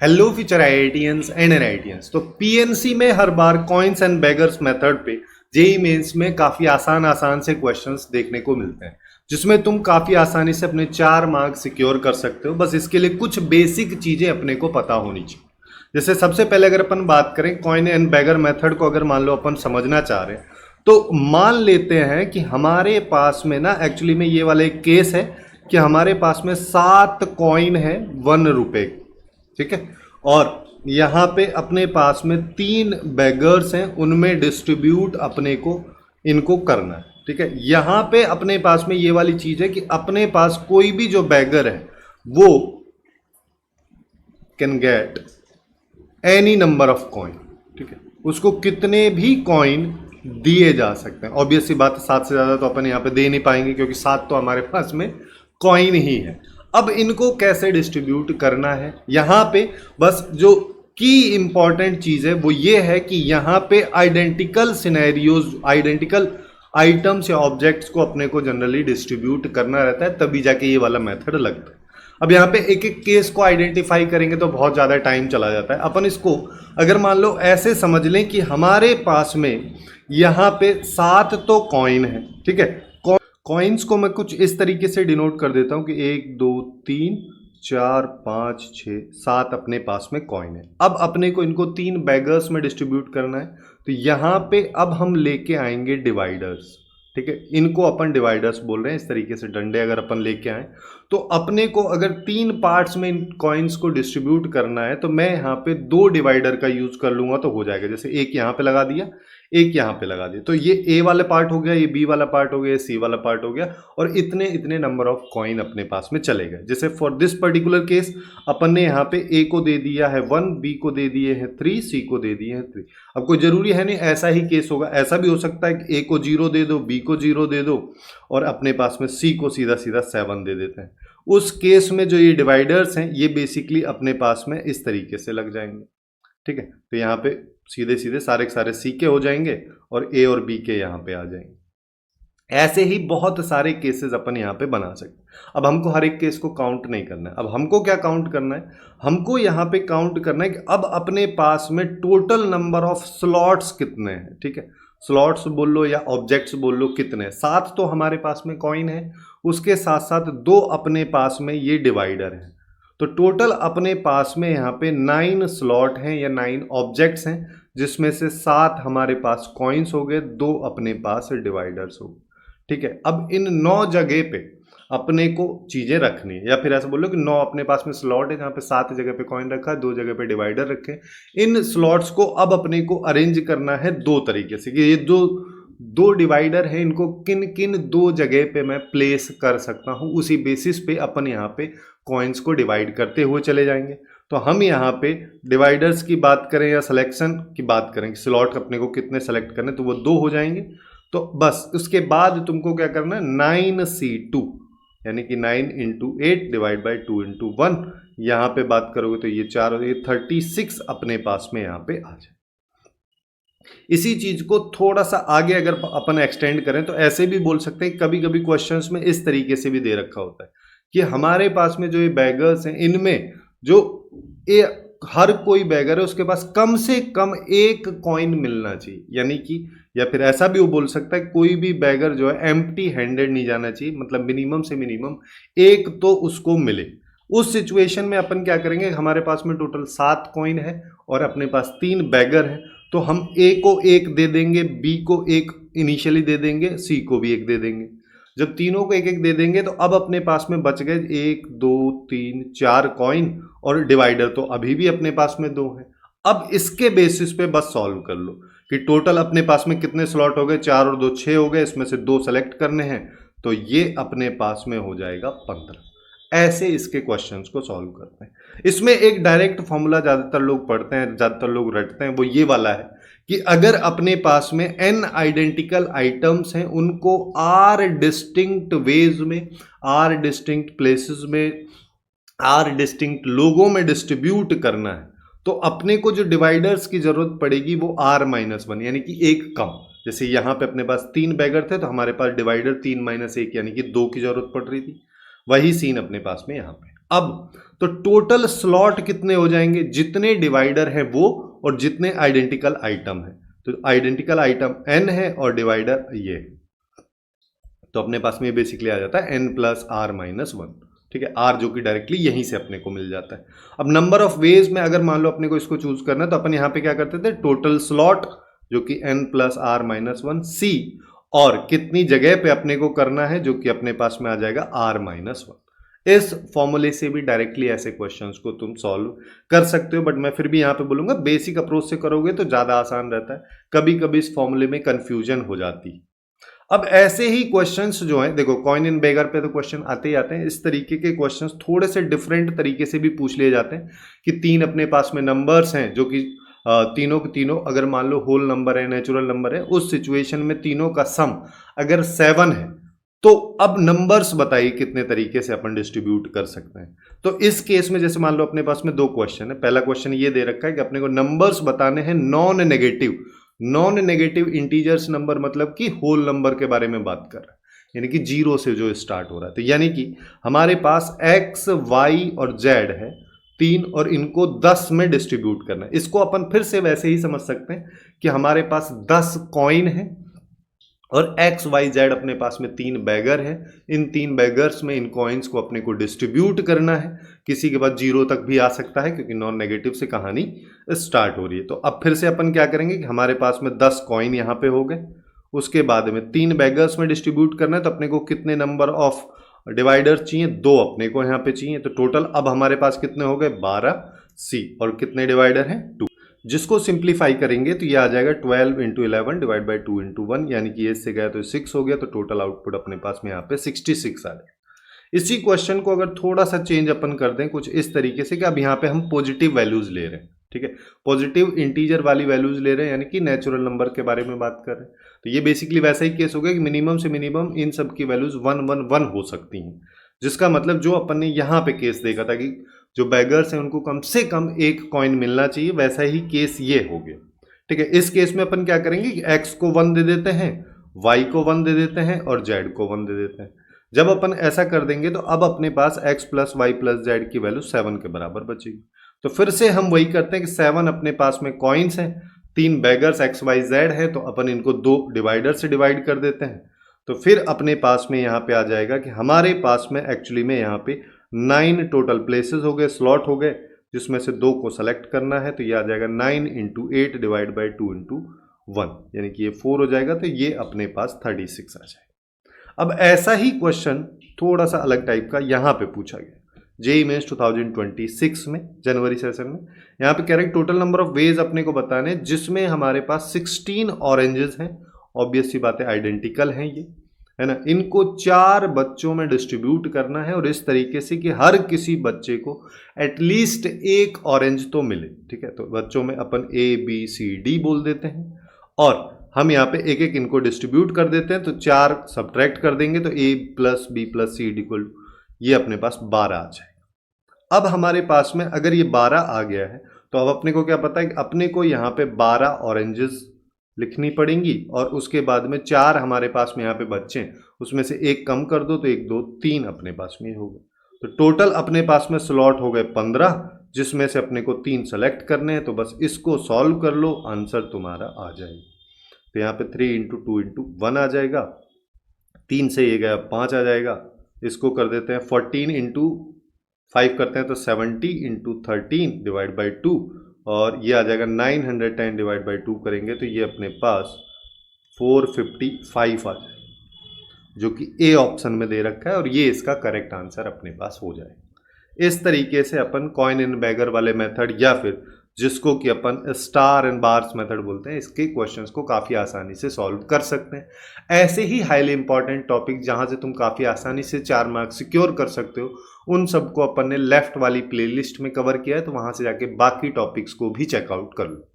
Hello future IITians and NITians. तो PNC में हर बार कॉइंस एंड बेगर्स मेथड पे जेई मेंस में काफी आसान से क्वेश्चंस देखने को मिलते हैं, जिसमें तुम काफी आसानी से अपने 4 मार्क्स सिक्योर कर सकते हो। बस इसके लिए कुछ बेसिक चीजें अपने को पता होनी चाहिए। जैसे सबसे पहले अगर अपन बात करें कॉइन एंड बेगर मेथड को, अगर मान लो अपन समझना चाह रहे हैं तो मान लेते हैं कि हमारे पास में ना एक्चुअली में ये वाला एक केस है कि हमारे पास में 7 कॉइन है 1 रुपए, ठीक है। और यहाँ पे अपने पास में 3 बेगर्स हैं, उनमें डिस्ट्रीब्यूट अपने को इनको करना है, ठीक है। यहाँ पे अपने पास में ये वाली चीज है कि अपने पास कोई भी जो बेगर है वो can get any number of coin, ठीक है। उसको कितने भी कॉइन दिए जा सकते हैं। ऑब्वियसली बात है 7 से ज्यादा तो अपन यहाँ पे दे नहीं पाएंगे क्योंकि 7 तो हमारे पास में कॉइन ही है। अब इनको कैसे डिस्ट्रीब्यूट करना है, यहाँ पे बस जो की इंपॉर्टेंट चीज है वो ये है कि यहाँ पे आइडेंटिकल सिनेरियोज, आइडेंटिकल आइटम्स या ऑब्जेक्ट्स को अपने को जनरली डिस्ट्रीब्यूट करना रहता है, तभी जाके ये वाला मेथड लगता है। अब यहाँ पे एक एक केस को आइडेंटिफाई करेंगे तो बहुत ज़्यादा टाइम चला जाता है। अपन इसको अगर मान लो ऐसे समझ लें कि हमारे पास में यहाँ पे 7 तो कॉइन है, ठीक है। कॉइन्स को मैं कुछ इस तरीके से डिनोट कर देता हूँ कि 1 2 3 4 5 6 7 अपने पास में कॉइन है। अब अपने को इनको 3 बैगर्स में डिस्ट्रीब्यूट करना है, तो यहाँ पे अब हम लेके आएंगे डिवाइडर्स, ठीक है। इनको अपन डिवाइडर्स बोल रहे हैं। इस तरीके से डंडे अगर अपन लेके आए तो अपने को अगर 3 पार्ट्स में इन कॉइन्स को डिस्ट्रीब्यूट करना है तो मैं यहाँ पे 2 डिवाइडर का यूज कर लूंगा तो हो जाएगा। जैसे एक यहाँ पे लगा दिया, एक यहाँ पे लगा दिया, तो ये ए वाला पार्ट हो गया, ये बी वाला पार्ट हो गया, ये सी वाला पार्ट हो गया, और इतने इतने नंबर ऑफ कॉइन अपने पास में चले गए। जैसे फॉर दिस पर्टिकुलर केस अपन ने यहाँ पे ए को दे दिया है 1, बी को दे दिए हैं 3, सी को दे दिए हैं 3। अब कोई जरूरी है नहीं ऐसा ही केस होगा, ऐसा भी हो सकता है कि ए को 0 दे दो, बी को 0 दे दो और अपने पास में सी को सीधा सीधा 7 दे देते हैं। उस केस में जो ये डिवाइडर्स हैं ये बेसिकली अपने पास में इस तरीके से लग जाएंगे, ठीक है। तो यहाँ पे सीधे सीधे सारे के सारे सी के हो जाएंगे और ए और बी के यहाँ पे आ जाएंगे। ऐसे ही बहुत सारे केसेस अपन यहाँ पे बना सकते हैं। अब हमको हर एक केस को काउंट नहीं करना है। अब हमको क्या काउंट करना है, हमको यहाँ पे काउंट करना है कि अब अपने पास में टोटल नंबर ऑफ स्लॉट्स कितने हैं, ठीक है। स्लॉट्स बोल लो या ऑब्जेक्ट्स बोल लो, कितने, 7 तो हमारे पास में कॉइन है, उसके साथ साथ 2 अपने पास में ये डिवाइडर है। तो टोटल अपने पास में यहाँ पे 9 स्लॉट हैं या 9 ऑब्जेक्ट्स हैं, जिसमें से 7 हमारे पास कॉइन्स हो गए, 2 अपने पास डिवाइडर्स हो गए, ठीक है। अब इन 9 जगह पे अपने को चीजें रखनी है, या फिर ऐसा बोलो कि 9 अपने पास में स्लॉट है जहाँ पे 7 जगह पे कॉइन रखा है, 2 जगह पे डिवाइडर रखे। इन स्लॉट्स को अब अपने को अरेंज करना है 2 तरीके से कि ये दो डिवाइडर है, इनको किन किन 2 जगह पे मैं प्लेस कर सकता हूँ। उसी बेसिस पे अपन यहाँ पे कॉइन्स को डिवाइड करते हुए चले जाएंगे। तो हम यहाँ पे डिवाइडर्स की बात करें या सिलेक्शन की बात करें, स्लॉट अपने को कितने सेलेक्ट करने, तो वो 2 हो जाएंगे। तो बस उसके बाद तुमको क्या करना है, 9C2 यानी कि 9 × 8 डिवाइड बाई 2 × 1 यहाँ पे बात करोगे तो ये 4 और ये 36 अपने पास में यहाँ पे आ जाए। इसी चीज को थोड़ा सा आगे अगर अपन एक्सटेंड करें तो ऐसे भी बोल सकते हैं, कभी कभी क्वेश्चंस में इस तरीके से भी दे रखा होता है कि हमारे पास में जो ये बैगर्स हैं इनमें जो हर कोई बैगर है उसके पास कम से कम 1 कॉइन मिलना चाहिए, यानी कि या फिर ऐसा भी वो बोल सकता है कोई भी बैगर जो है एम्प्टी हैंडेड नहीं जाना चाहिए, मतलब मिनिमम से मिनिमम 1 तो उसको मिले। उस सिचुएशन में अपन क्या करेंगे, हमारे पास में टोटल 7 कॉइन है और अपने पास 3 बैगर है, तो हम ए को 1 दे देंगे, बी को 1 इनिशियली दे देंगे, सी को भी 1 दे देंगे। जब तीनों को 1 दे देंगे तो अब अपने पास में बच गए 1 2 3 4 कॉइन और डिवाइडर तो अभी भी अपने पास में 2 है। अब इसके बेसिस पे बस सॉल्व कर लो कि टोटल अपने पास में कितने स्लॉट हो गए, 4 और 2 6 हो गए, इसमें से 2 सेलेक्ट करने हैं, तो ये अपने पास में हो जाएगा 15। ऐसे इसके क्वेश्चंस को सॉल्व करते हैं। इसमें एक डायरेक्ट फॉर्मूला ज़्यादातर लोग पढ़ते हैं, ज़्यादातर लोग रटते हैं, वो ये वाला है कि अगर अपने पास में n आइडेंटिकल आइटम्स हैं, उनको r डिस्टिंक्ट वेज में, r डिस्टिंक्ट प्लेसेस में, r डिस्टिंक्ट लोगों में डिस्ट्रीब्यूट करना है, तो अपने को जो डिवाइडर्स की जरूरत पड़ेगी वो r-1 यानी कि 1 कम। जैसे यहाँ पे अपने पास 3 बैगर थे तो हमारे पास डिवाइडर 3 - 1 यानी कि 2 की जरूरत पड़ रही थी। वही सीन अपने पास में यहाँ पे। अब तो टोटल स्लॉट कितने हो जाएंगे, जितने डिवाइडर हैं वो और जितने आइडेंटिकल आइटम है। तो आइडेंटिकल आइटम n है और डिवाइडर ये है, तो अपने पास में बेसिकली आ जाता है n plus r minus one. ठीक है, r जो कि डायरेक्टली यहीं से अपने को मिल जाता है। अब नंबर ऑफ वेज में अगर मान लो अपने को इसको चूज करना है तो अपन यहाँ पे क्या करते थे, टोटल स्लॉट जो कि n plus r minus one c, और कितनी जगह पे अपने को करना है जो कि अपने पास में आ जाएगा r माइनस वन। इस फॉर्मूले से भी डायरेक्टली ऐसे क्वेश्चंस को तुम सॉल्व कर सकते हो, बट मैं फिर भी यहाँ पे बोलूंगा बेसिक अप्रोच से करोगे तो ज्यादा आसान रहता है, कभी कभी इस फॉर्मूले में कंफ्यूजन हो जाती है। अब ऐसे ही क्वेश्चंस जो हैं, देखो कॉइन इन बेगर पे तो क्वेश्चन आते ही आते हैं, इस तरीके के क्वेश्चंस थोड़े से डिफरेंट तरीके से भी पूछ लिए जाते हैं कि तीन अपने पास में नंबर्स हैं जो कि तीनों के तीनों अगर मान लो होल नंबर है, नेचुरल नंबर है, उस सिचुएशन में तीनों का सम अगर 7 है तो अब नंबर्स बताइए कितने तरीके से अपन डिस्ट्रीब्यूट कर सकते हैं। तो इस केस में जैसे मान लो अपने पास में दो क्वेश्चन है, पहला क्वेश्चन ये दे रखा है कि अपने को नंबर्स बताने हैं non negative. Non negative integers number मतलब कि होल नंबर के बारे में बात कर रहा है, यानी कि जीरो से जो स्टार्ट हो रहा है। तो यानी कि हमारे पास x, y और z है तीन, और इनको 10 में डिस्ट्रीब्यूट करना है। इसको अपन फिर से वैसे ही समझ सकते हैं कि हमारे पास 10 कॉइन है और x, y, z अपने पास में 3 बैगर है। इन 3 बैगर्स में इन कॉइन्स को अपने को डिस्ट्रीब्यूट करना है, किसी के बाद जीरो तक भी आ सकता है क्योंकि नॉन नेगेटिव से कहानी स्टार्ट हो रही है। तो अब फिर से अपन क्या करेंगे कि हमारे पास में 10 कॉइन यहाँ पे हो गए, उसके बाद में 3 बैगर्स में डिस्ट्रीब्यूट करना है, तो अपने को कितने नंबर ऑफ डिवाइडर चाहिए, 2 अपने को यहाँ पे चाहिए। तो टोटल अब हमारे पास कितने हो गए, 12 सी, और कितने डिवाइडर हैं, 2। जिसको सिंप्लीफाई करेंगे तो ये आ जाएगा 12 इंटू 11 डिवाइड बाई 2 इंटू 1, यानी कि ये से गया तो 6 हो गया। तो टोटल आउटपुट अपने पास में यहाँ पे 66 आ जाएगा। इसी क्वेश्चन को अगर थोड़ा सा चेंज अपन कर दें कुछ इस तरीके से कि अब यहाँ पे हम पॉजिटिव वैल्यूज ले रहे हैं, ठीक है, पॉजिटिव इंटीजर वाली वैल्यूज ले रहे हैं, यानी कि नेचुरल नंबर के बारे में बात कर रहे हैं। तो ये बेसिकली वैसा ही केस हो गया कि मिनिमम से मिनिमम इन सब की वैल्यूज 1 1 1 हो सकती हैं, जिसका मतलब जो अपन ने यहाँ पे केस देखा था कि जो बैगर्स हैं उनको कम से कम एक कॉइन मिलना चाहिए, वैसा ही केस ये हो गया। ठीक है, इस केस में अपन क्या करेंगे कि x को 1 दे देते हैं, y को 1 दे देते हैं और z को 1 दे देते हैं। जब अपन ऐसा कर देंगे तो अब अपने पास x plus y plus z की वैल्यू 7 के बराबर बचेगी। तो फिर से हम वही करते हैं कि 7 अपने पास में कॉइन्स हैं, 3 बैगर्स x y z है, तो अपन इनको 2 डिवाइडर से डिवाइड कर देते हैं। तो फिर अपने पास में यहाँ पे आ जाएगा कि हमारे पास में एक्चुअली में यहाँ पे 9 टोटल प्लेसेस हो गए, स्लॉट हो गए, जिसमें से 2 को सेलेक्ट करना है। तो ये आ जाएगा 9 इंटू 8 डिवाइड बाई 2 इंटू 1, यानी कि ये 4 हो जाएगा। तो ये अपने पास 36 आ जाएगा। अब ऐसा ही क्वेश्चन थोड़ा सा अलग टाइप का यहाँ पे पूछा गया जेईई मेंस 2026 में जनवरी सेशन में। यहाँ पे कह रहे हैं टोटल नंबर ऑफ वेज अपने को बताने, जिसमें हमारे पास 16 ऑरेंजेस हैं। ऑब्वियस सी बात है, आइडेंटिकल हैं ये, है ना। इनको 4 बच्चों में डिस्ट्रीब्यूट करना है और इस तरीके से कि हर किसी बच्चे को एटलीस्ट एक ऑरेंज तो मिले। ठीक है, तो बच्चों में अपन A B C D बोल देते हैं और हम यहाँ पे एक एक इनको डिस्ट्रीब्यूट कर देते हैं। तो 4 सब्ट्रैक्ट कर देंगे तो A plus B plus C equal ये अपने पास 12 आ जाएगा। अब हमारे पास में अगर ये 12 आ गया है तो अब अपने को क्या पता है कि अपने को यहाँ पे 12 ऑरेंजेस लिखनी पड़ेंगी और उसके बाद में 4 हमारे पास में यहाँ पे बच्चे हैं, उसमें से एक कम कर दो तो 1 2 3 अपने पास में हो गए। तो टोटल अपने पास में स्लॉट हो गए 15, जिसमें से अपने को 3 सेलेक्ट करने हैं। तो बस इसको सॉल्व कर लो, आंसर तुम्हारा आ जाएगा। तो यहाँ पे 3 इंटू 2 इंटू 1 आ जाएगा, 3 से ये गया 5 आ जाएगा। इसको कर देते हैं 14 इंटू 5 करते हैं तो 70 इंटू 13 डिवाइड बाई 2 और ये आ जाएगा 910 डिवाइड बाई 2 करेंगे तो ये अपने पास 455 आ जाएगा, जो कि ए ऑप्शन में दे रखा है और ये इसका करेक्ट आंसर अपने पास हो जाएगा। इस तरीके से अपन कॉइन इन बैगर वाले मेथड या फिर जिसको कि अपन स्टार एंड बार्स मेथड बोलते हैं, इसके क्वेश्चंस को काफ़ी आसानी से सॉल्व कर सकते हैं। ऐसे ही हाईली इंपॉर्टेंट टॉपिक जहां से तुम काफ़ी आसानी से 4 मार्क्स सिक्योर कर सकते हो, उन सबको अपन ने लेफ्ट वाली प्लेलिस्ट में कवर किया है, तो वहां से जाके बाकी टॉपिक्स को भी चेकआउट कर लो।